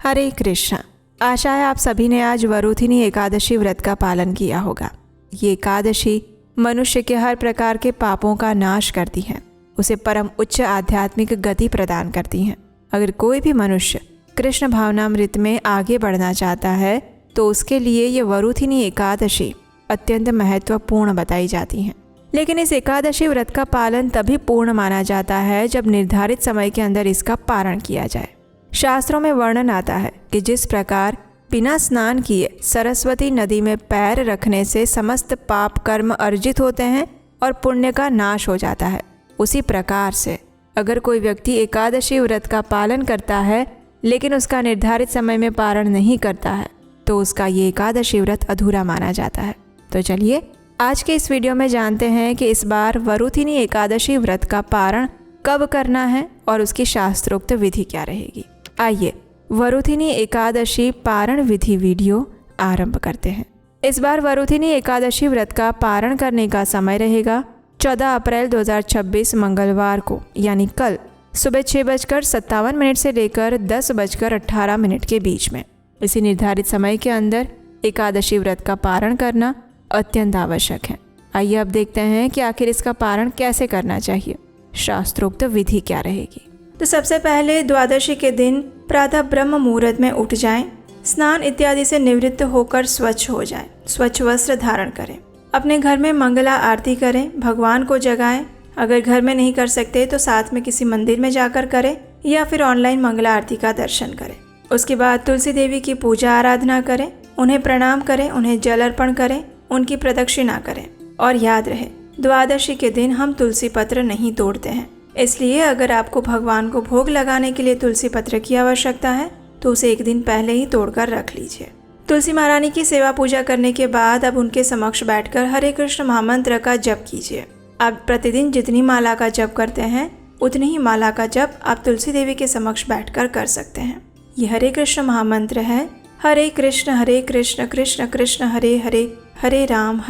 हरे कृष्ण। आशा है आप सभी ने आज वरुथिनी एकादशी व्रत का पालन किया होगा। ये एकादशी मनुष्य के हर प्रकार के पापों का नाश करती है, उसे परम उच्च आध्यात्मिक गति प्रदान करती हैं। अगर कोई भी मनुष्य कृष्ण भावनामृत में आगे बढ़ना चाहता है तो उसके लिए ये वरुथिनी एकादशी अत्यंत महत्वपूर्ण बताई जाती हैं। लेकिन इस एकादशी व्रत का पालन तभी पूर्ण माना जाता है जब निर्धारित समय के अंदर इसका पारण किया जाए। शास्त्रों में वर्णन आता है कि जिस प्रकार बिना स्नान किए सरस्वती नदी में पैर रखने से समस्त पाप कर्म अर्जित होते हैं और पुण्य का नाश हो जाता है, उसी प्रकार से अगर कोई व्यक्ति एकादशी व्रत का पालन करता है लेकिन उसका निर्धारित समय में पारण नहीं करता है तो उसका ये एकादशी व्रत अधूरा माना जाता है। तो चलिए आज के इस वीडियो में जानते हैं कि इस बार वरुथिनी एकादशी व्रत का पारण कब करना है और उसकी शास्त्रोक्त विधि क्या रहेगी। आइए वरुथिनी एकादशी पारण विधि वीडियो आरंभ करते हैं। इस बार वरुथिनी एकादशी व्रत का पारण करने का समय रहेगा 14 अप्रैल 2026 मंगलवार को, यानी कल सुबह 6:57 से लेकर 10:18 के बीच में। इसी निर्धारित समय के अंदर एकादशी व्रत का पारण करना अत्यंत आवश्यक है। आइए अब देखते हैं कि आखिर इसका पारण कैसे करना चाहिए, शास्त्रोक्त विधि क्या रहेगी। तो सबसे पहले द्वादशी के दिन प्रातः ब्रह्म मुहूर्त में उठ जाएं, स्नान इत्यादि से निवृत्त होकर स्वच्छ हो जाएं, स्वच्छ वस्त्र धारण करें, अपने घर में मंगला आरती करें, भगवान को जगाएं। अगर घर में नहीं कर सकते तो साथ में किसी मंदिर में जाकर करें या फिर ऑनलाइन मंगला आरती का दर्शन करें। उसके बाद तुलसी देवी की पूजा आराधना करें, उन्हें प्रणाम करें, उन्हें जल अर्पण करें, उनकी प्रदक्षिणा करें। और याद रहे द्वादशी के दिन हम तुलसी पत्र नहीं तोड़ते हैं, इसलिए अगर आपको भगवान को भोग लगाने के लिए तुलसी पत्र की आवश्यकता है तो उसे एक दिन पहले ही तोड़कर रख लीजिए। तुलसी महारानी की सेवा पूजा करने के बाद अब उनके समक्ष बैठकर हरे कृष्ण महामंत्र का जप कीजिए। आप प्रतिदिन जितनी माला का जप करते हैं उतनी ही माला का जप आप तुलसी देवी के समक्ष बैठकर कर सकते हैं। ये हरे कृष्ण महामंत्र है, हरे कृष्ण कृष्ण कृष्ण हरे हरे, हरे राम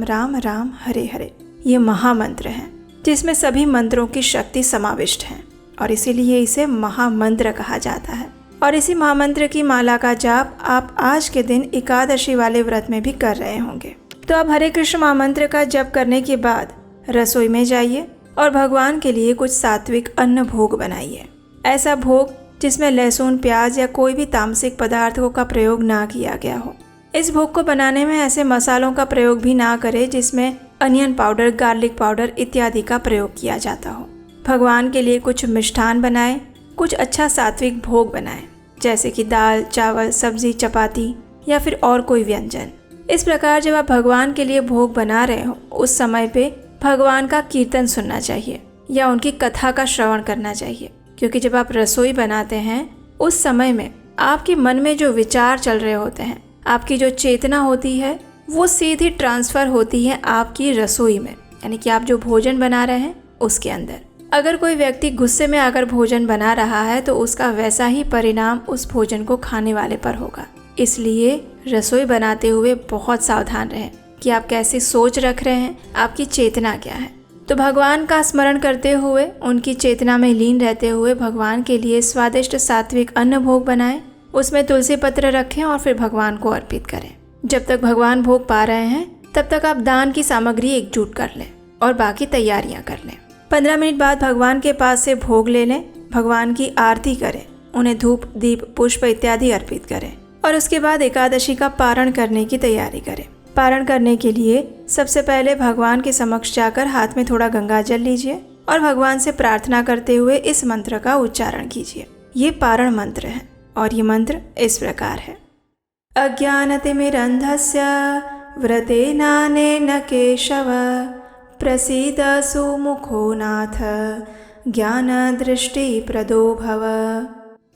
राम राम हरे हरे। ये महामंत्र है जिसमें सभी मंत्रों की शक्ति समाविष्ट है और इसीलिए इसे महामंत्र कहा जाता है। और इसी महामंत्र की माला का जाप आप आज के दिन एकादशी वाले व्रत में भी कर रहे होंगे। तो अब हरे कृष्ण महामंत्र का जप करने के बाद रसोई में जाइए और भगवान के लिए कुछ सात्विक अन्न भोग बनाइए। ऐसा भोग जिसमें लहसुन, प्याज या कोई भी तामसिक पदार्थों का प्रयोग ना किया गया हो। इस भोग को बनाने में ऐसे मसालों का प्रयोग भी ना करें जिसमें अनियन पाउडर, गार्लिक पाउडर इत्यादि का प्रयोग किया जाता हो। भगवान के लिए कुछ मिष्ठान बनाएं, कुछ अच्छा सात्विक भोग बनाएं, जैसे कि दाल, चावल, सब्जी, चपाती या फिर और कोई व्यंजन। इस प्रकार जब आप भगवान के लिए भोग बना रहे हो उस समय पे भगवान का कीर्तन सुनना चाहिए या उनकी कथा का श्रवण करना चाहिए, क्योंकि जब आप रसोई बनाते हैं उस समय में आपके मन में जो विचार चल रहे होते हैं, आपकी जो चेतना होती है वो सीधी ट्रांसफ़र होती है आपकी रसोई में, यानी कि आप जो भोजन बना रहे हैं उसके अंदर। अगर कोई व्यक्ति गुस्से में आकर भोजन बना रहा है तो उसका वैसा ही परिणाम उस भोजन को खाने वाले पर होगा। इसलिए रसोई बनाते हुए बहुत सावधान रहें कि आप कैसी सोच रख रहे हैं, आपकी चेतना क्या है। तो भगवान का स्मरण करते हुए, उनकी चेतना में लीन रहते हुए भगवान के लिए स्वादिष्ट सात्विक अन्न भोग बनाएं, उसमें तुलसी पत्र रखें और फिर भगवान को अर्पित करें। जब तक भगवान भोग पा रहे हैं तब तक आप दान की सामग्री एकजुट कर लें और बाकी तैयारियां कर लें। 15 मिनट बाद भगवान के पास से भोग ले लें, भगवान की आरती करें, उन्हें धूप, दीप, पुष्प इत्यादि अर्पित करें और उसके बाद एकादशी का पारण करने की तैयारी करें। पारण करने के लिए सबसे पहले भगवान के समक्ष जाकर हाथ में थोड़ा गंगा जल लीजिए और भगवान से प्रार्थना करते हुए इस मंत्र का उच्चारण कीजिए। ये पारण मंत्र है और ये मंत्र इस प्रकार है। अज्ञानतिमिरन्धस्य व्रतेनानेन केशव, प्रसीद सुमुखो नाथ, ज्ञानदृष्टिप्रदो भव।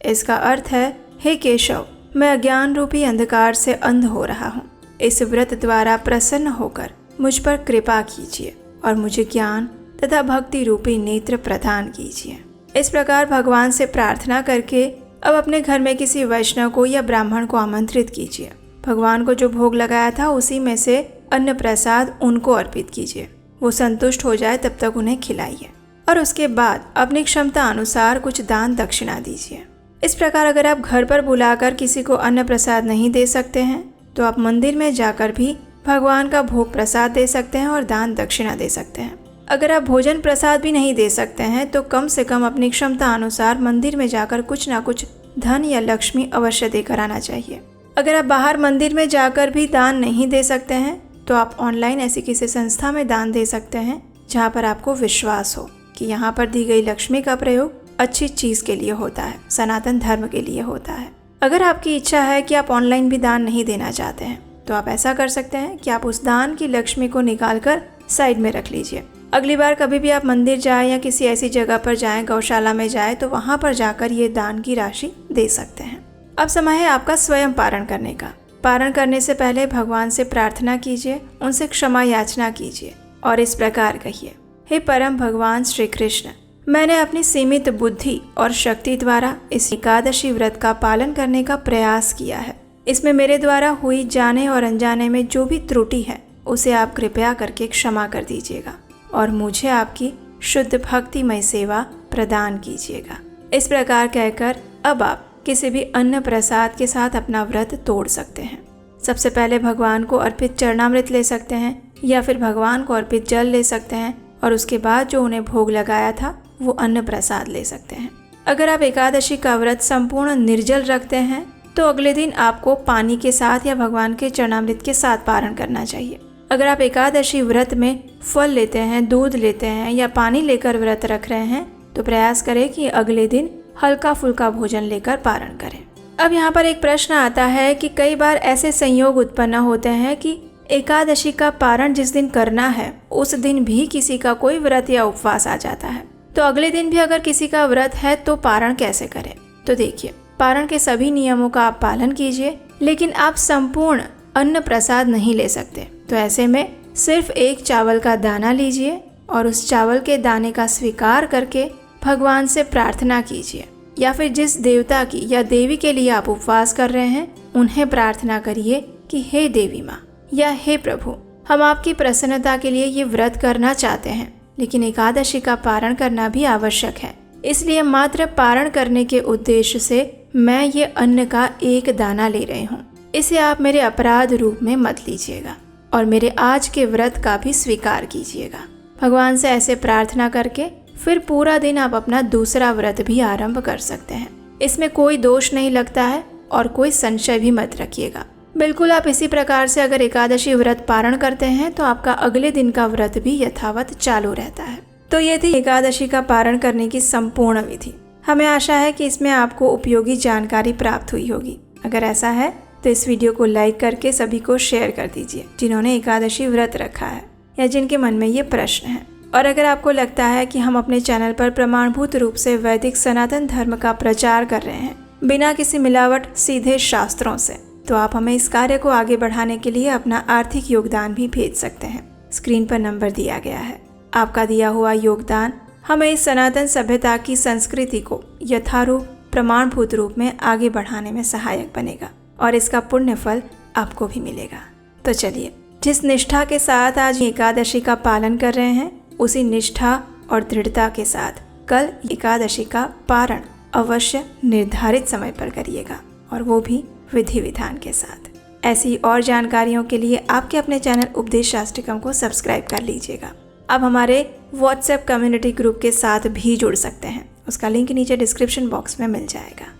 इसका अर्थ है, हे केशव, मैं अज्ञान रूपी अंधकार से अंध हो रहा हूँ। इस व्रत द्वारा प्रसन्न होकर मुझ पर कृपा कीजिए और मुझे ज्ञान तथा भक्ति रूपी नेत्र प्रदान कीजिए। इस प्रकार भगवान से प्रार्थना करके अब अपने घर में किसी वैष्णव को या ब्राह्मण को आमंत्रित कीजिए। भगवान को जो भोग लगाया था उसी में से अन्न प्रसाद उनको अर्पित कीजिए। वो संतुष्ट हो जाए तब तक उन्हें खिलाइए और उसके बाद अपनी क्षमता अनुसार कुछ दान दक्षिणा दीजिए। इस प्रकार अगर आप घर पर बुलाकर किसी को अन्न प्रसाद नहीं दे सकते हैं तो आप मंदिर में जाकर भी भगवान का भोग प्रसाद दे सकते हैं और दान दक्षिणा दे सकते हैं। अगर आप भोजन प्रसाद भी नहीं दे सकते हैं तो कम से कम अपनी क्षमता अनुसार मंदिर में जाकर कुछ ना कुछ धन या लक्ष्मी अवश्य देकर आना चाहिए। अगर आप बाहर मंदिर में जाकर भी दान नहीं दे सकते हैं तो आप ऑनलाइन ऐसी किसी संस्था में दान दे सकते हैं जहाँ पर आपको विश्वास हो कि यहाँ पर दी गई लक्ष्मी का प्रयोग अच्छी चीज के लिए होता है, सनातन धर्म के लिए होता है। अगर आपकी इच्छा है कि आप ऑनलाइन भी दान नहीं देना चाहते हैं तो आप ऐसा कर सकते हैं कि आप उस दान की लक्ष्मी को निकालकर साइड में रख लीजिए। अगली बार कभी भी आप मंदिर जाएं या किसी ऐसी जगह पर जाएं, गौशाला में जाएं, तो वहां पर जाकर ये दान की राशि दे सकते हैं। अब समय है आपका स्वयं पारण करने का। पारण करने से पहले भगवान से प्रार्थना कीजिए, उनसे क्षमा याचना कीजिए और इस प्रकार कहिए, हे परम भगवान श्री कृष्ण, मैंने अपनी सीमित बुद्धि और शक्ति द्वारा इस एकादशी व्रत का पालन करने का प्रयास किया है। इसमें मेरे द्वारा हुई जाने और अनजाने में जो भी त्रुटि है उसे आप कृपया करके क्षमा कर दीजिएगा और मुझे आपकी शुद्ध भक्तिमय सेवा प्रदान कीजिएगा। इस प्रकार कहकर अब आप किसी भी अन्न प्रसाद के साथ अपना व्रत तोड़ सकते हैं। सबसे पहले भगवान को अर्पित चरणामृत ले सकते हैं या फिर भगवान को अर्पित जल ले सकते हैं और उसके बाद जो उन्हें भोग लगाया था वो अन्न प्रसाद ले सकते हैं। अगर आप एकादशी का व्रत संपूर्ण निर्जल रखते हैं तो अगले दिन आपको पानी के साथ या भगवान के चरणामृत के साथ पारण करना चाहिए। अगर आप एकादशी व्रत में फल लेते हैं, दूध लेते हैं या पानी लेकर व्रत रख रहे हैं तो प्रयास करें कि अगले दिन हल्का फुल्का भोजन लेकर पारण करें। अब यहाँ पर एक प्रश्न आता है कि कई बार ऐसे संयोग उत्पन्न होते हैं कि एकादशी का पारण जिस दिन करना है उस दिन भी किसी का कोई व्रत या उपवास आ जाता है, तो अगले दिन भी अगर किसी का व्रत है तो पारण कैसे करें। तो देखिए, पारण के सभी नियमों का आप पालन कीजिए, लेकिन आप संपूर्ण अन्न प्रसाद नहीं ले सकते। तो ऐसे में सिर्फ एक चावल का दाना लीजिए और उस चावल के दाने का स्वीकार करके भगवान से प्रार्थना कीजिए, या फिर जिस देवता की या देवी के लिए आप उपवास कर रहे हैं उन्हें प्रार्थना करिए कि हे देवी माँ या हे प्रभु, हम आपकी प्रसन्नता के लिए ये व्रत करना चाहते हैं, लेकिन एकादशी का पारण करना भी आवश्यक है, इसलिए मात्र पारण करने के उद्देश्य से मैं ये अन्न का एक दाना ले रही हूँ। इसे आप मेरे अपराध रूप में मत लीजिएगा और मेरे आज के व्रत का भी स्वीकार कीजिएगा। भगवान से ऐसे प्रार्थना करके फिर पूरा दिन आप अपना दूसरा व्रत भी आरंभ कर सकते हैं। इसमें कोई दोष नहीं लगता है और कोई संशय भी मत रखिएगा। बिल्कुल आप इसी प्रकार से अगर एकादशी व्रत पारण करते हैं तो आपका अगले दिन का व्रत भी यथावत चालू रहता है। तो ये थी एकादशी का पारण करने की संपूर्ण विधि। हमें आशा है कि इसमें आपको उपयोगी जानकारी प्राप्त हुई होगी। अगर ऐसा है तो इस वीडियो को लाइक करके सभी को शेयर कर दीजिए जिन्होंने एकादशी व्रत रखा है या जिनके मन में ये प्रश्न है। और अगर आपको लगता है कि हम अपने चैनल पर प्रमाणभूत रूप से वैदिक सनातन धर्म का प्रचार कर रहे हैं बिना किसी मिलावट, सीधे शास्त्रों से, तो आप हमें इस कार्य को आगे बढ़ाने के लिए अपना आर्थिक योगदान भी भेज सकते हैं। स्क्रीन पर नंबर दिया गया है। आपका दिया हुआ योगदान हमें इस सनातन सभ्यता की संस्कृति को यथारूप प्रमाणभूत रूप में आगे बढ़ाने में सहायक बनेगा और इसका पुण्य फल आपको भी मिलेगा। तो चलिए, जिस निष्ठा के साथ आज एकादशी का पालन कर रहे हैं उसी निष्ठा और दृढ़ता के साथ कल एकादशी का पारण अवश्य निर्धारित समय पर करिएगा और वो भी विधि विधान के साथ। ऐसी और जानकारियों के लिए आपके अपने चैनल उपदेश शास्त्रिकम को सब्सक्राइब कर लीजिएगा। आप हमारे व्हाट्सएप कम्युनिटी ग्रुप के साथ भी जुड़ सकते हैं, उसका लिंक नीचे डिस्क्रिप्शन बॉक्स में मिल जाएगा।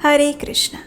हरे कृष्णा।